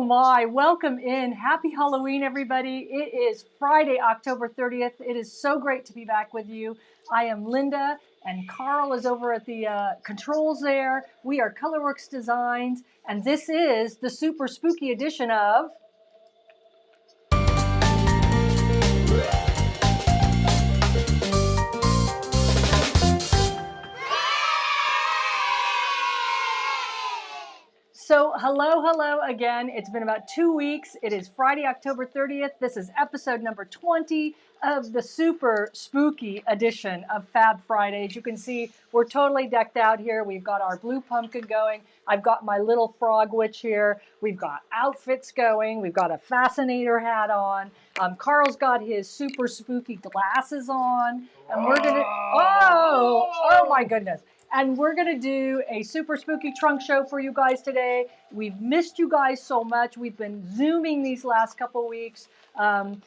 my, welcome in. Happy Halloween, everybody. It is Friday, October 30th. It is so great to be back with you. I am Linda, and Carl is over at the controls there. We are Colourwerx Designs, and this is the super spooky edition of... So hello again. It's been about 2 weeks. It is Friday, October 30th. This is episode number 20 of the super spooky edition of Fab Friday. As you can see, we're totally decked out here. We've got our blue pumpkin going. I've got my little frog witch here. We've got outfits going. We've got a fascinator hat on. Carl's got his super spooky glasses on. And we're gonna, oh my goodness. And we're going to do a super spooky trunk show for you guys today. We've missed you guys so much. We've been Zooming these last couple weeks. And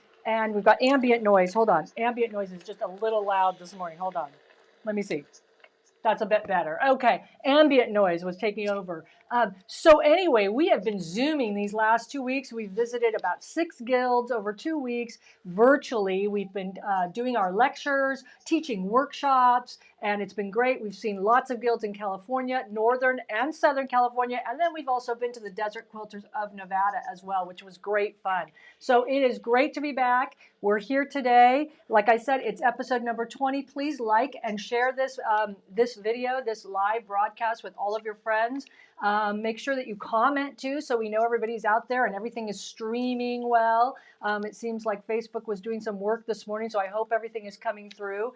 we've got ambient noise. Hold on. Ambient noise is just a little loud this morning. Hold on. Let me see. That's a bit better. Okay. Ambient noise was taking over. So anyway, we have been Zooming these last 2 weeks. We've visited about 6 guilds over 2 weeks virtually. We've been doing our lectures, teaching workshops, and it's been great. We've seen lots of guilds in California, Northern and Southern California, and then we've also been to the Desert Quilters of Nevada as well, which was great fun. So it is great to be back. We're here today. Like I said, it's episode number 20. Please like and share this this video, this live broadcast with all of your friends. Make sure that you comment too, so we know everybody's out there and everything is streaming well. It seems like Facebook was doing some work this morning, so I hope everything is coming through.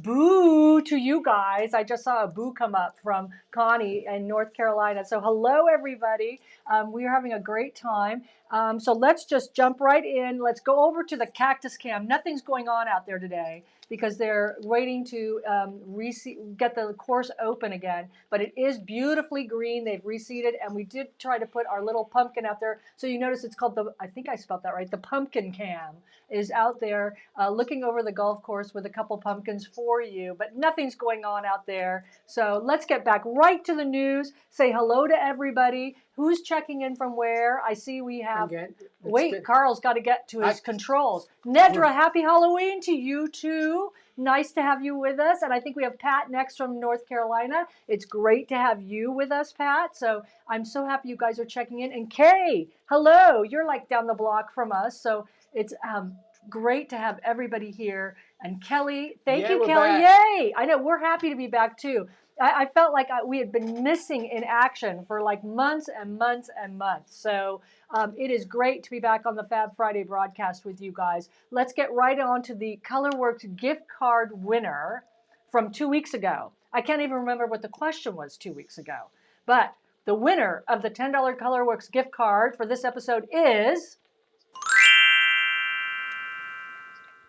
Boo to you guys. I just saw a boo come up from Connie in North Carolina. So hello, everybody. We are having a great time. So let's just jump right in. Let's go over to the cactus cam. Nothing's going on out there today because they're waiting to get the course open again. But it is beautifully green. They've reseeded, and we did try to put our little pumpkin out there. So you notice it's called the, I think I spelled that right, the pumpkin cam is out there looking over the golf course with a couple pumpkins for you. But nothing's going on out there. So let's get back right to the news. Say hello to everybody. Who's checking in from where? I see we have... Wait, Carl's got to get to his controls. Nedra, happy Halloween to you too. Nice to have you with us. And I think we have Pat next from North Carolina. It's great to have you with us, Pat. So I'm so happy you guys are checking in. And Kay, hello. You're like down the block from us. So it's great to have everybody here. And Kelly, thank you, Kelly. Back. Yay. I know, we're happy to be back too. I felt like we had been missing in action for like months and months and months. So it is great to be back on the Fab Friday broadcast with you guys. Let's get right on to the Colourwerx gift card winner from 2 weeks ago. I can't even remember what the question was 2 weeks ago. But the winner of the $10 Colourwerx gift card for this episode is...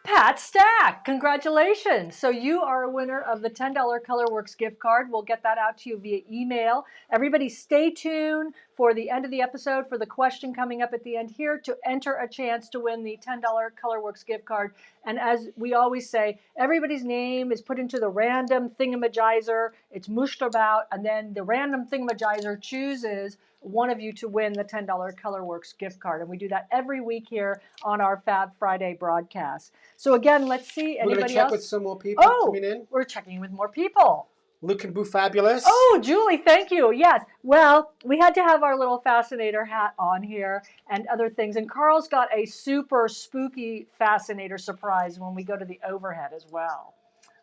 Pat Stack, congratulations. So you are a winner of the $10 Colourwerx gift card. We'll get that out to you via email. Everybody stay tuned for the end of the episode for the question coming up at the end here to enter a chance to win the $10 Colourwerx gift card. And as we always say, everybody's name is put into the random thingamajizer. It's mushed about, and then the random thingamajizer chooses one of you to win the $10 Colourwerx gift card. And we do that every week here on our Fab Friday broadcast. So again, let's see, anybody else? We're going to check with some more people coming in. We're checking with more people. Looking boo fabulous. Oh, Julie, thank you. Yes. Well, we had to have our little fascinator hat on here and other things. And Carl's got a super spooky fascinator surprise when we go to the overhead as well.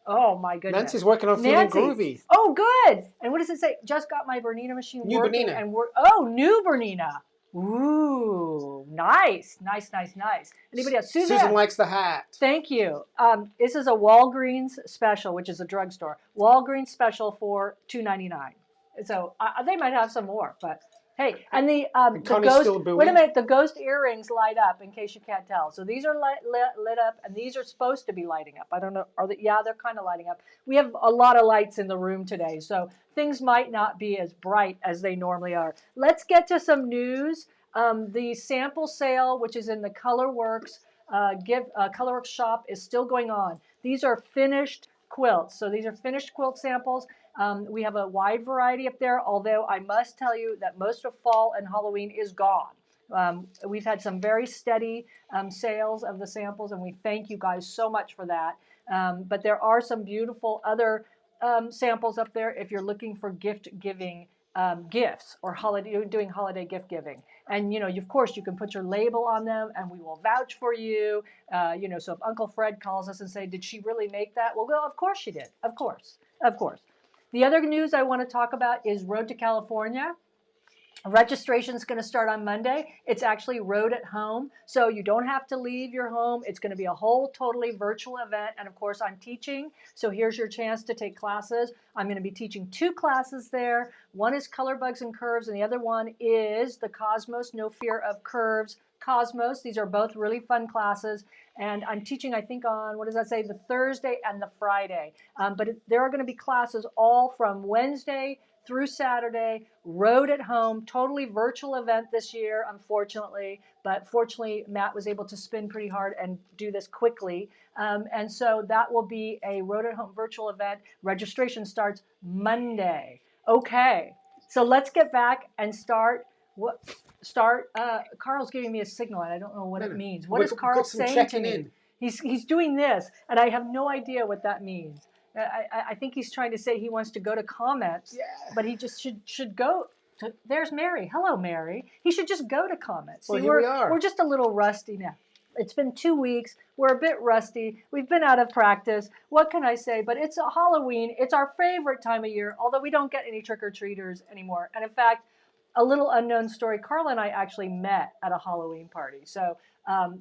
Oh, my goodness. Nancy's working on feeling groovy. Oh, good. And what does it say? Just got my Bernina machine working. Bernina. And new Bernina. Ooh, nice. Anybody else? Susan likes the hat. Thank you. This is a Walgreens special, which is a drugstore. Walgreens special for $2.99. So they might have some more, but hey. And the ghost. Wait a minute. The ghost earrings light up, in case you can't tell. So these are lit up, and these are supposed to be lighting up. I don't know. Yeah, they're kind of lighting up. We have a lot of lights in the room today, so things might not be as bright as they normally are. Let's get to some news. The sample sale, which is in the Colourwerx Colourwerx shop, is still going on. These are finished quilts. So these are finished quilt samples. We have a wide variety up there, although I must tell you that most of fall and Halloween is gone. We've had some very steady sales of the samples, and we thank you guys so much for that. But there are some beautiful other samples up there if you're looking for gift giving gifts or doing holiday gift giving. And, of course, you can put your label on them and we will vouch for you. So if Uncle Fred calls us and say, did she really make that? We'll go, of course she did. Of course. Of course. The other news I want to talk about is Road to California. Registration is going to start on Monday. It's actually Road at Home, so you don't have to leave your home. It's going to be a whole totally virtual event, and of course I'm teaching, so here's your chance to take classes. I'm going to be teaching 2 classes there. One is Color Bugs and Curves, and the other one is the Cosmos No Fear of Curves Cosmos. These are both really fun classes, and I'm teaching, I think, on, what does that say, the Thursday and the Friday. There are going to be classes all from Wednesday through Saturday, Road at Home, totally virtual event this year, unfortunately. But fortunately, Matt was able to spin pretty hard and do this quickly. And so that will be a Road at Home virtual event. Registration starts Monday. Okay, so let's get back and start. Carl's giving me a signal, and I don't know what it means. What is Carl saying to me? He's doing this, and I have no idea what that means. I think he's trying to say he wants to go to comments, but he just should go to, there's Mary. Hello, Mary. He should just go to comments. Well, See, here we are. We're just a little rusty now. It's been 2 weeks. We're a bit rusty. We've been out of practice. What can I say? But it's a Halloween. It's our favorite time of year, although we don't get any trick-or-treaters anymore. And in fact, a little unknown story, Carla and I actually met at a Halloween party. So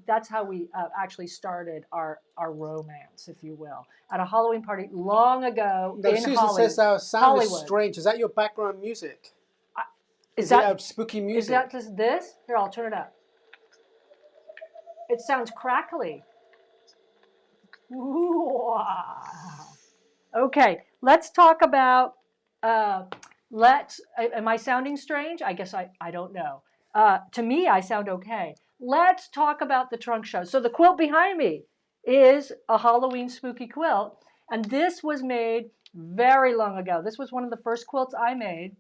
that's how we actually started our romance, if you will, at a Halloween party long ago in Susan Hollywood. Says our sound is strange. Is that your background music? Is that spooky music? Is that just this? Here, I'll turn it up. It sounds crackly. Ooh. Okay, let's talk about, am I sounding strange? I guess I don't know. To me, I sound okay. Let's talk about the trunk show. So the quilt behind me is a Halloween spooky quilt, and this was made very long ago. This was one of the first quilts I made.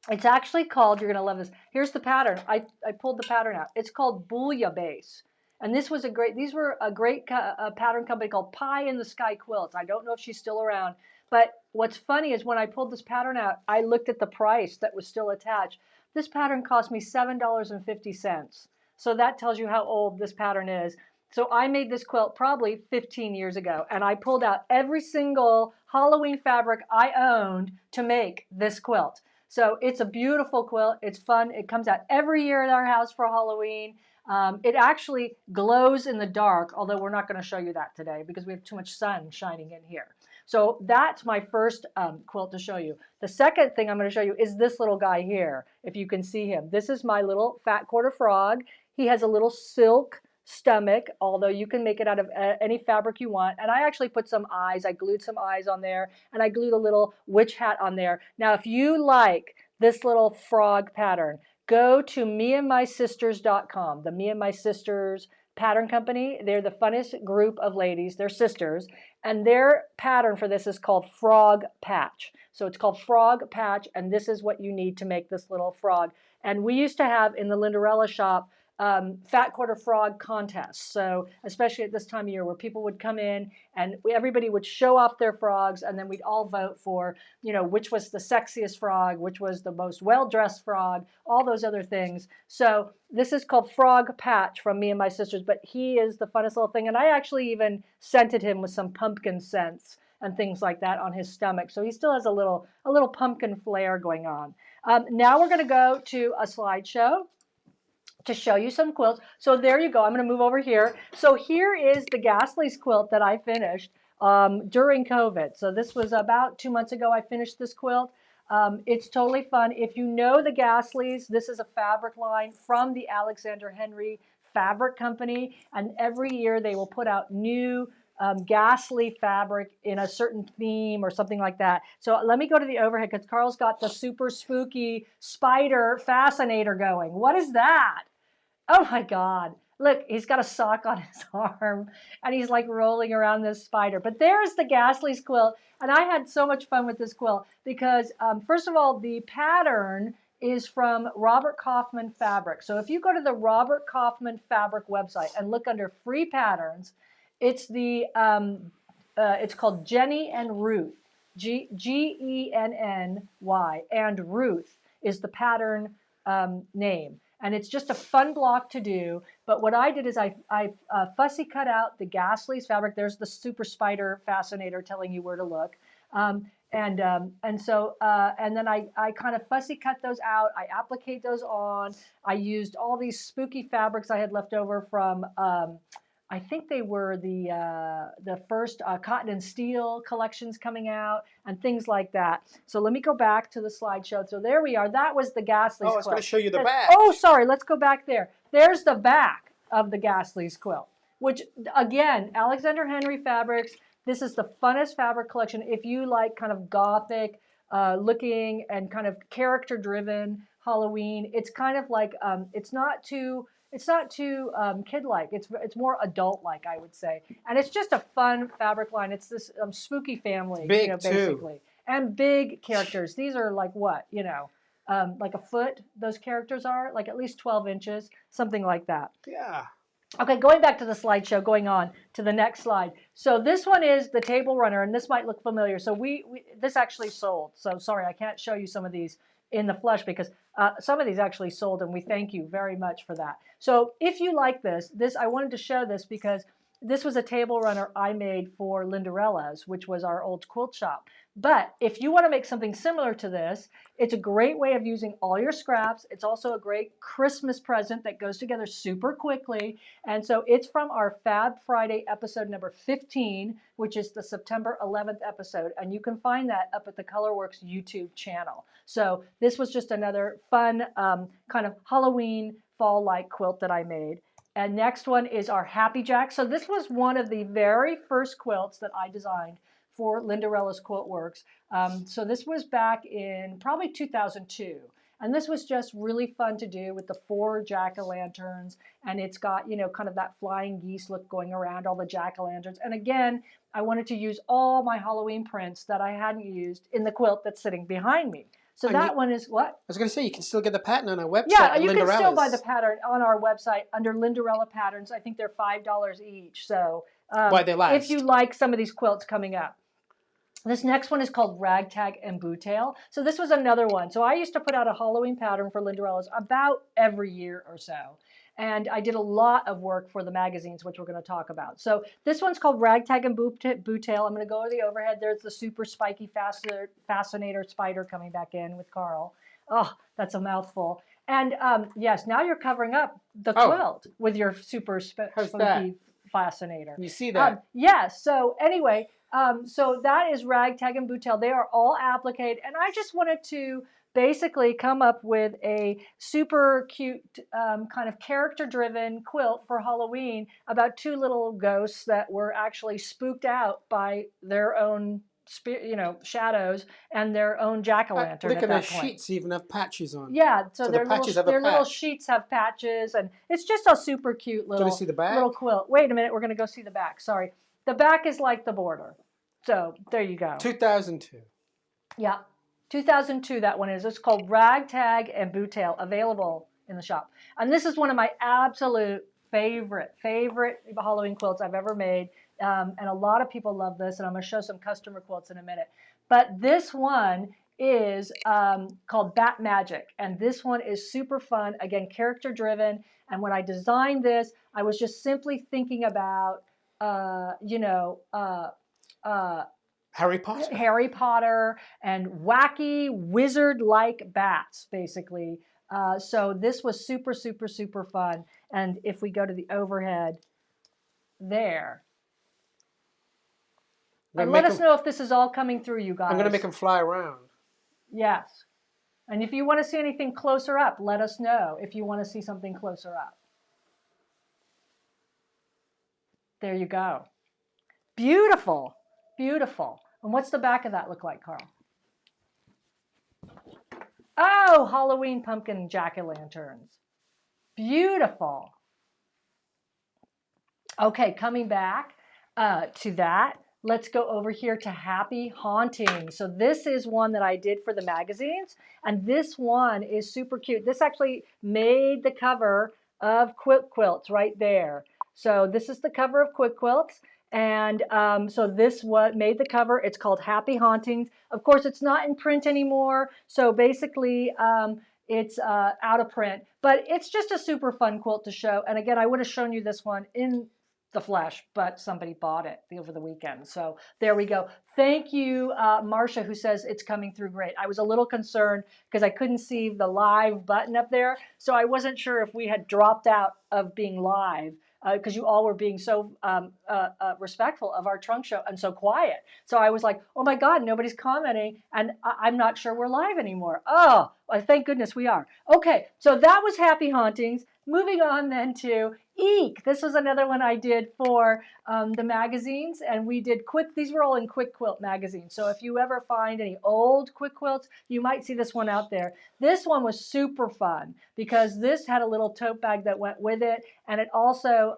It's actually called, you're going to love this. Here's the pattern. I pulled the pattern out. It's called Bouillabaisse. And these were a great pattern company called Pie in the Sky Quilts. I don't know if she's still around. But what's funny is when I pulled this pattern out, I looked at the price that was still attached. This pattern cost me $7.50. So that tells you how old this pattern is. So I made this quilt probably 15 years ago, and I pulled out every single Halloween fabric I owned to make this quilt. So it's a beautiful quilt. It's fun. It comes out every year at our house for Halloween. It actually glows in the dark, although we're not going to show you that today because we have too much sun shining in here. So that's my first quilt to show you. The second thing I'm going to show you is this little guy here, if you can see him. This is my little fat quarter frog. He has a little silk stomach, although you can make it out of any fabric you want. And I actually put some eyes. I glued some eyes on there, and I glued a little witch hat on there. Now, if you like this little frog pattern, go to meandmysisters.com, the Me and My Sisters pattern company. They're the funnest group of ladies. They're sisters. And their pattern for this is called Frog Patch. So it's called Frog Patch, and this is what you need to make this little frog. And we used to have in the Lindarella shop fat quarter frog contests. So especially at this time of year where people would come in and everybody would show off their frogs, and then we'd all vote for, which was the sexiest frog, which was the most well-dressed frog, all those other things. So this is called Frog Patch from Me and My Sisters, but he is the funnest little thing. And I actually even scented him with some pumpkin scents and things like that on his stomach. So he still has a little pumpkin flair going on. Now we're going to go to a slideshow to show you some quilts. So there you go. I'm going to move over here. So here is the Ghastly's quilt that I finished during COVID. So this was about 2 months ago I finished this quilt. It's totally fun. If you know the Ghastly's, this is a fabric line from the Alexander Henry Fabric Company. And every year they will put out new ghastly fabric in a certain theme or something like that. So let me go to the overhead because Carl's got the super spooky spider fascinator going. What is that? Oh my God. Look, he's got a sock on his arm and he's like rolling around this spider. But there's the Ghastly's quilt. And I had so much fun with this quilt because first of all, the pattern is from Robert Kaufman Fabric. So if you go to the Robert Kaufman Fabric website and look under free patterns, it's the it's called Jenny and Ruth. Genny and Ruth is the pattern name. And it's just a fun block to do. But what I did is I fussy cut out the Ghastly's fabric. There's the super spider fascinator telling you where to look. And then I kind of fussy cut those out. I applicate those on. I used all these spooky fabrics I had left over from, I think they were the first cotton and steel collections coming out and things like that. So let me go back to the slideshow. So there we are. That was the Ghastly's quilt. I was going to show you the back. Oh, sorry. Let's go back there. There's the back of the Ghastly's quilt, which, again, Alexander Henry Fabrics. This is the funnest fabric collection. If you like kind of gothic looking and kind of character-driven Halloween, it's kind of like, it's not too kid-like. It's more adult-like, I would say. And it's just a fun fabric line. It's this spooky family, big basically. Too. And big characters. These are like what, like a foot, those characters are, like at least 12 inches, something like that. Yeah. Okay, going back to the slideshow, going on to the next slide. So this one is the table runner, and this might look familiar. So this actually sold. So sorry, I can't show you some of these in the flesh because some of these actually sold, and we thank you very much for that. So if you like this, I wanted to show this because this was a table runner I made for Lindarella's, which was our old quilt shop. But if you want to make something similar to this, it's a great way of using all your scraps. It's also a great Christmas present that goes together super quickly. And so it's from our Fab Friday episode number 15, which is the September 11th episode. And you can find that up at the Colourwerx YouTube channel. So this was just another fun kind of Halloween fall-like quilt that I made. And next one is our Happy Jack. So this was one of the very first quilts that I designed for Lindarella's Quiltworks. So this was back in probably 2002. And this was just really fun to do with the 4 jack-o'-lanterns. And it's got, kind of that flying geese look going around all the jack-o'-lanterns. And again, I wanted to use all my Halloween prints that I hadn't used in the quilt that's sitting behind me. So and that one is what? I was going to say, you can still get the pattern on our website. Yeah, you can still buy the pattern on our website under Lindarella Patterns. I think they're $5 each. So why they last. If you like some of these quilts coming up. This next one is called Ragtag and Bootail. So this was another one. So I used to put out a Halloween pattern for Lindarella's about every year or so. And I did a lot of work for the magazines, which we're going to talk about. So this one's called Ragtag and Bootail. I'm going to go to the overhead. There's the super spiky fascinator spider coming back in with Carl. Oh, that's a mouthful. And yes, now you're covering up the quilt with your super spooky fascinator. You see that? Yes. So anyway, so that is Ragtag and Bootail. They are all appliqued. And I just wanted to basically come up with a super cute kind of character-driven quilt for Halloween about 2 little ghosts that were actually spooked out by their own shadows and their own jack-o'-lantern. Look at their sheets even have patches on. Yeah, so their little sheets have patches, and it's just a super cute little, see the back? Little quilt. Wait a minute, we're going to go see the back. Sorry. The back is like the border. So there you go. 2002. Yeah. 2002, that one is. It's called Ragtag and Bootail, available in the shop. And this is one of my absolute favorite Halloween quilts I've ever made. And a lot of people love this, and I'm going to show some customer quilts in a minute. But this one is called Bat Magic, and this one is super fun, again, character-driven. And when I designed this, I was just simply thinking about, Harry Potter. Harry Potter and wacky wizard-like bats, basically. So this was super, super, super fun. And if we go to the overhead there. And let us know if this is all coming through, you guys. I'm going to make them fly around. Yes. And if you want to see anything closer up, let us know if you want to see something closer up. There you go. Beautiful. Beautiful. And what's the back of that look like, Carl? Oh, Halloween pumpkin jack-o'-lanterns. Beautiful. Okay, coming back to that. let's go over here to Happy Hauntings. So this is one that I did for the magazines, and this one is super cute. This actually made the cover of Quilt Quilts right there. So this is the cover of Quilt Quilts, and so this what made the cover. It's called Happy Hauntings. Of course, it's not in print anymore, so basically it's out of print, but it's just a super fun quilt to show. And again, I would have shown you this one in the flesh, but somebody bought it over the weekend. So there we go. Thank you, Marcia, who says it's coming through great. I was a little concerned because I couldn't see the live button up there. So I wasn't sure if we had dropped out of being live because you all were being so respectful of our trunk show and so quiet. So I was like, oh my God, nobody's commenting. And I'm not sure we're live anymore. Oh, well, thank goodness we are. Okay, so that was Happy Hauntings. Moving on then to Eek. This was another one I did for the magazines, and we did these were all in Quick Quilt magazines. So if you ever find any old Quick Quilts, you might see this one out there. This one was super fun because this had a little tote bag that went with it, and it also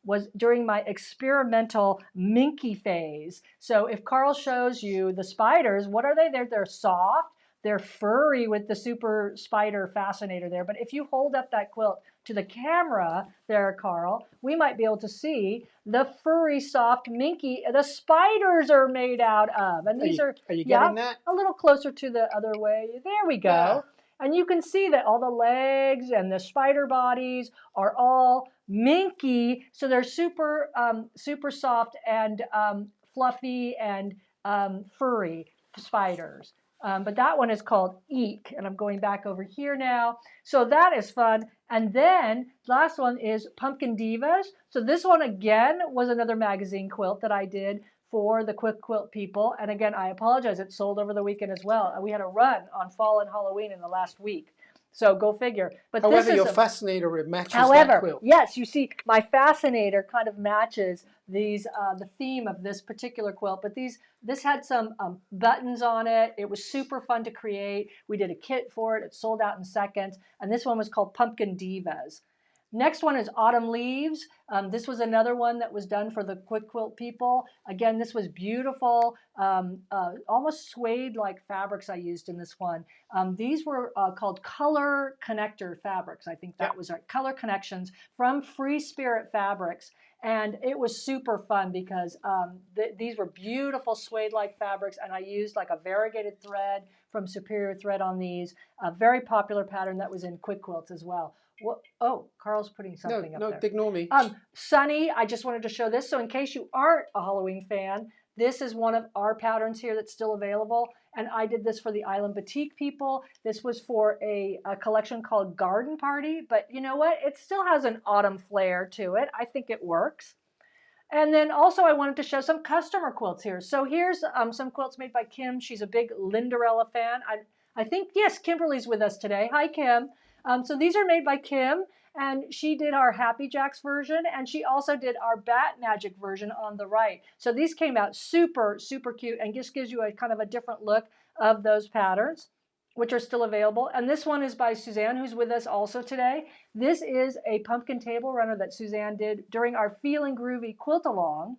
was during my experimental minky phase. So if Carl shows you the spiders, what are they? They're soft. They're furry with the super spider fascinator there. But if you hold up that quilt to the camera there, Carl, we might be able to see the furry, soft minky the spiders are made out of. And these are you getting that? A little closer to the other way. There we go. Yeah. And you can see that all the legs and the spider bodies are all minky. So they're super, super soft and fluffy and furry spiders. But that one is called Eek, and I'm going back over here now. So that is fun. And then last one is Pumpkin Divas. So this one again was another magazine quilt that I did for the Quick Quilt people. And again, I apologize, it sold over the weekend as well. We had a run on fall and Halloween in the last week. So go figure. But however, this is your fascinator matches that quilt. Yes, you see, my fascinator kind of matches these the theme of this particular quilt. But this had some buttons on it. It was super fun to create. We did a kit for it. It sold out in seconds. And this one was called Pumpkin Divas. Next one is Autumn Leaves. This was another one that was done for the Quick Quilt people. Again, this was beautiful, almost suede-like fabrics I used in this one. These were called color connector fabrics. I think that was our color connections from Free Spirit Fabrics. And it was super fun because these were beautiful suede-like fabrics, and I used like a variegated thread from Superior Thread on these. A very popular pattern that was in Quick Quilts as well. Oh, Carl's putting something up there. No, ignore me. Sunny, I just wanted to show this. So in case you aren't a Halloween fan, this is one of our patterns here that's still available. And I did this for the Island Boutique people. This was for a collection called Garden Party. But you know what? It still has an autumn flair to it. I think it works. And then also I wanted to show some customer quilts here. So here's some quilts made by Kim. She's a big Linderella fan. I think, yes, Kimberly's with us today. Hi, Kim. So these are made by Kim, and she did our Happy Jacks version, and she also did our Bat Magic version on the right. So these came out super, super cute and just gives you a kind of a different look of those patterns, which are still available. And this one is by Suzanne, who's with us also today. This is a pumpkin table runner that Suzanne did during our Feelin' Groovy quilt along.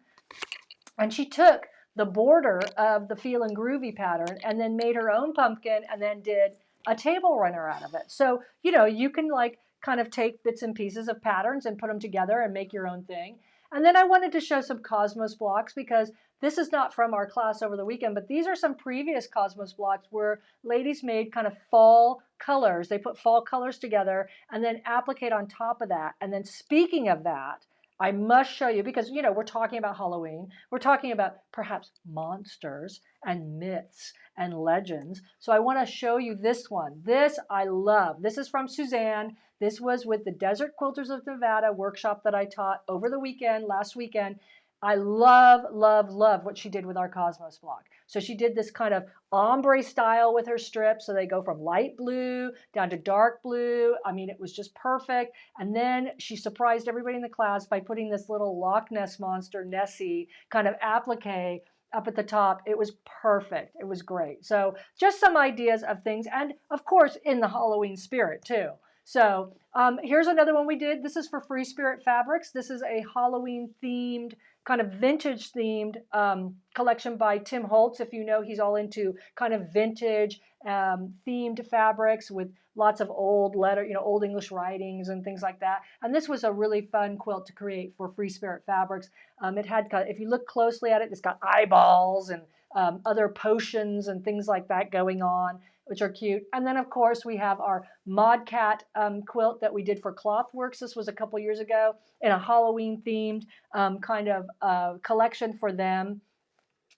And she took the border of the Feelin' Groovy pattern and then made her own pumpkin and then did a table runner out of it. So, you know, you can like kind of take bits and pieces of patterns and put them together and make your own thing. And then I wanted to show some Cosmos blocks because this is not from our class over the weekend, but these are some previous Cosmos blocks where ladies made kind of fall colors. They put fall colors together and then applique on top of that. And then speaking of that, I must show you because, you know, we're talking about Halloween. We're talking about perhaps monsters and myths and legends. So I want to show you this one. This I love. This is from Suzanne. This was with the Desert Quilters of Nevada workshop that I taught over the weekend, last weekend. I love, love, love what she did with our Cosmos block. So she did this kind of ombre style with her strips. So they go from light blue down to dark blue. I mean, it was just perfect. And then she surprised everybody in the class by putting this little Loch Ness monster, Nessie, kind of applique up at the top. It was perfect. It was great. So just some ideas of things. And of course, in the Halloween spirit too. So here's another one we did. This is for Free Spirit Fabrics. This is a Halloween themed kind of vintage themed collection by Tim Holtz. If you know, he's all into kind of vintage themed fabrics with lots of old old English writings and things like that. And this was a really fun quilt to create for Free Spirit Fabrics. It had, if you look closely at it, it's got eyeballs and other potions and things like that going on, which are cute. And then, of course, we have our Mod Cat quilt that we did for Colourwerx. This was a couple years ago in a Halloween-themed kind of collection for them,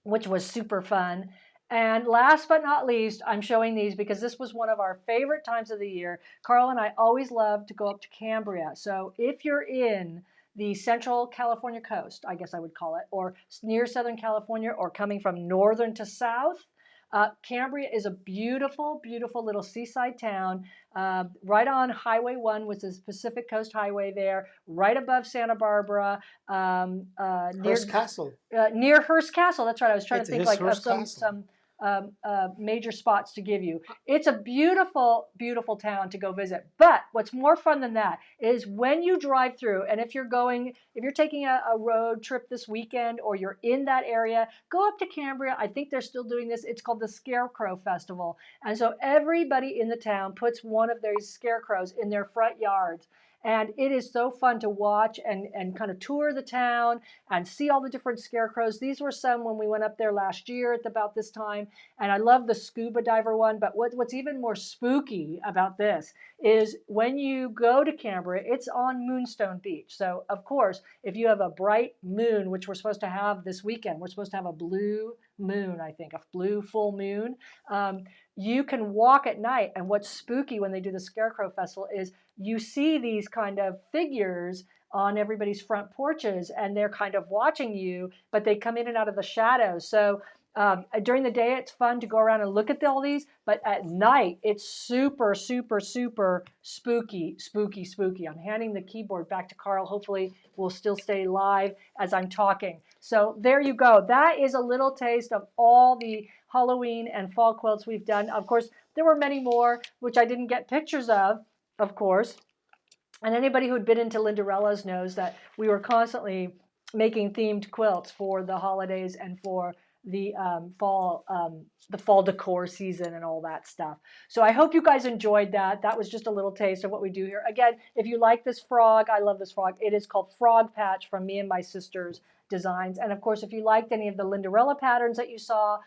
which was super fun. And last but not least, I'm showing these because this was one of our favorite times of the year. Carl and I always love to go up to Cambria. So if you're in the Central California coast, I guess I would call it, or near Southern California, or coming from northern to south, Cambria is a beautiful, beautiful little seaside town right on Highway 1, which is Pacific Coast Highway there, right above Santa Barbara. Hearst Castle. Near Hearst Castle, that's right. I was trying to think like of some major spots to give you. It's a beautiful, beautiful town to go visit. But what's more fun than that is when you drive through, and if you're taking a road trip this weekend or you're in that area, go up to Cambria. I think they're still doing this. It's called the Scarecrow Festival. And so everybody in the town puts one of these scarecrows in their front yards. And it is so fun to watch and kind of tour the town and see all the different scarecrows. These were some when we went up there last year at about this time. And I love the scuba diver one. But what's even more spooky about this is when you go to Cambria, it's on Moonstone Beach. So, of course, if you have a bright moon, which we're supposed to have this weekend, we're supposed to have a blue moon, I think, a blue full moon. You can walk at night. And what's spooky when they do the Scarecrow Festival is you see these kind of figures on everybody's front porches, and they're kind of watching you, but they come in and out of the shadows. So during the day, it's fun to go around and look at all these, but at night, it's super, super, super spooky, spooky, spooky. I'm handing the keyboard back to Carl. Hopefully, we'll still stay live as I'm talking. So there you go. That is a little taste of all the Halloween and fall quilts we've done. Of course, there were many more, which I didn't get pictures of course. And anybody who'd been into Lindarella's knows that we were constantly making themed quilts for the holidays and for the fall decor season and all that stuff. So I hope you guys enjoyed that. That was just a little taste of what we do here. Again, if you like this frog, I love this frog. It is called Frog Patch from me and my sister's designs. And of course, if you liked any of the Lindarella patterns that you saw,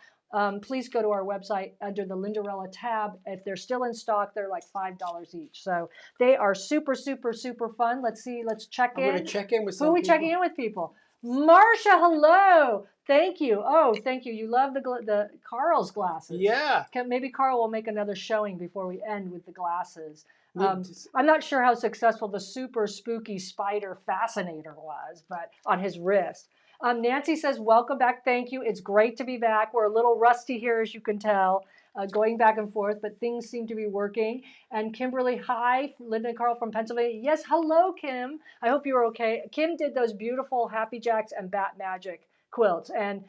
please go to our website under the Lindarella tab. If they're still in stock, they're like $5 each. So they are super, super, super fun. Let's see. Let's check in. I'm going to check in with some people. Who are we checking in with, people? Marcia, hello. Thank you. Oh, thank you. You love the Carl's glasses. Yeah. Maybe Carl will make another showing before we end with the glasses. I'm not sure how successful the super spooky spider fascinator was, but on his wrist. Nancy says, welcome back. Thank you. It's great to be back. We're a little rusty here, as you can tell, going back and forth, but things seem to be working. And Kimberly, hi. Linda and Carl from Pennsylvania. Yes, hello, Kim. I hope you're okay. Kim did those beautiful Happy Jacks and Bat Magic quilts, and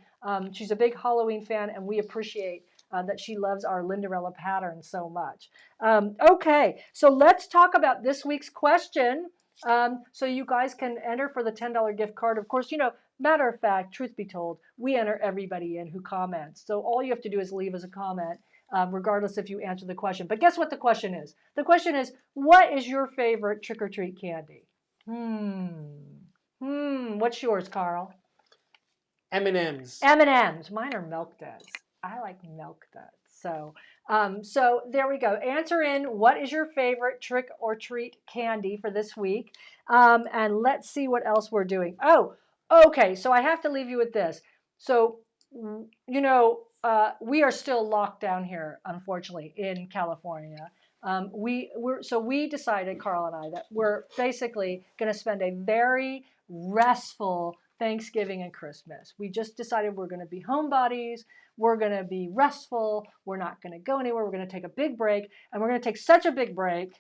she's a big Halloween fan, and we appreciate that she loves our Lindarella pattern so much. Okay, so let's talk about this week's question. So you guys can enter for the $10 gift card. Of course, matter of fact, truth be told, we enter everybody in who comments. So all you have to do is leave us a comment, regardless if you answer the question. But guess what the question is? The question is, what is your favorite trick-or-treat candy? What's yours, Carl? M&M's. M&M's. Mine are Milk Duds. I like Milk Duds. So there we go. Answer in what is your favorite trick or treat candy for this week. And let's see what else we're doing. Oh, okay. So I have to leave you with this. So, we are still locked down here, unfortunately, in California. We decided, Carl and I, that we're basically going to spend a very restful Thanksgiving and Christmas. We just decided we're going to be homebodies. We're going to be restful. We're not going to go anywhere. We're going to take a big break. And we're going to take such a big break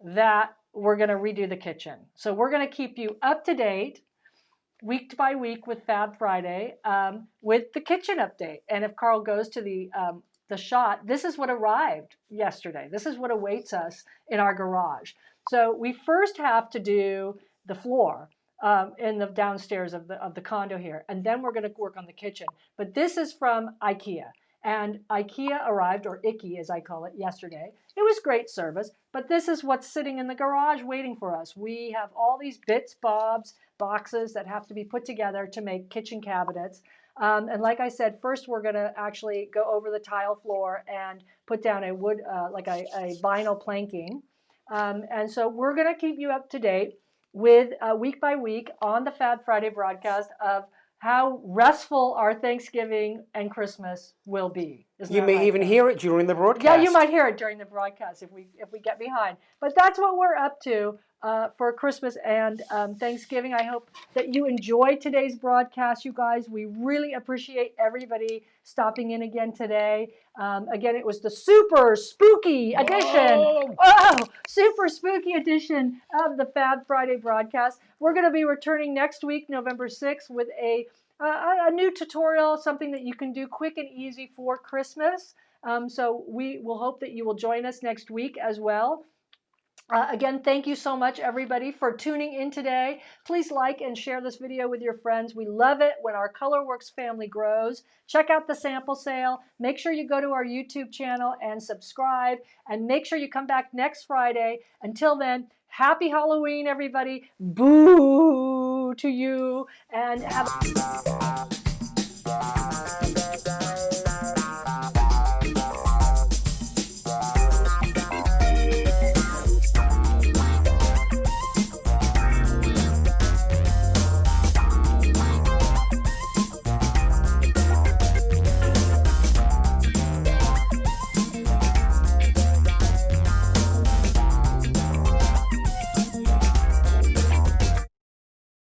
that we're going to redo the kitchen. So we're going to keep you up to date week by week with Fab Friday with the kitchen update. And if Carl goes to the shot, this is what arrived yesterday. This is what awaits us in our garage. So we first have to do the floor. in the downstairs of the condo here. And then we're going to work on the kitchen. But this is from IKEA. And IKEA arrived, or Icky as I call it, yesterday. It was great service, but this is what's sitting in the garage waiting for us. We have all these bits, bobs, boxes that have to be put together to make kitchen cabinets. And like I said, first we're going to actually go over the tile floor and put down a wood, like a vinyl planking. And so we're going to keep you up to date with week by week on the Fab Friday broadcast of how restful our Thanksgiving and Christmas will be. You may even hear it during the broadcast. Yeah, you might hear it during the broadcast if we get behind. But that's what we're up to for Christmas and Thanksgiving. I hope that you enjoyed today's broadcast, you guys. We really appreciate everybody stopping in again today. Again, it was the super spooky edition. Oh, super spooky edition of the Fab Friday broadcast. We're going to be returning next week, November 6th, with a new tutorial, something that you can do quick and easy for Christmas. So we will hope that you will join us next week as well. Again, thank you so much, everybody, for tuning in today. Please like and share this video with your friends. We love it when our Colourwerx family grows. Check out the sample sale. Make sure you go to our YouTube channel and subscribe. And make sure you come back next Friday. Until then, happy Halloween, everybody. Boo to you. And have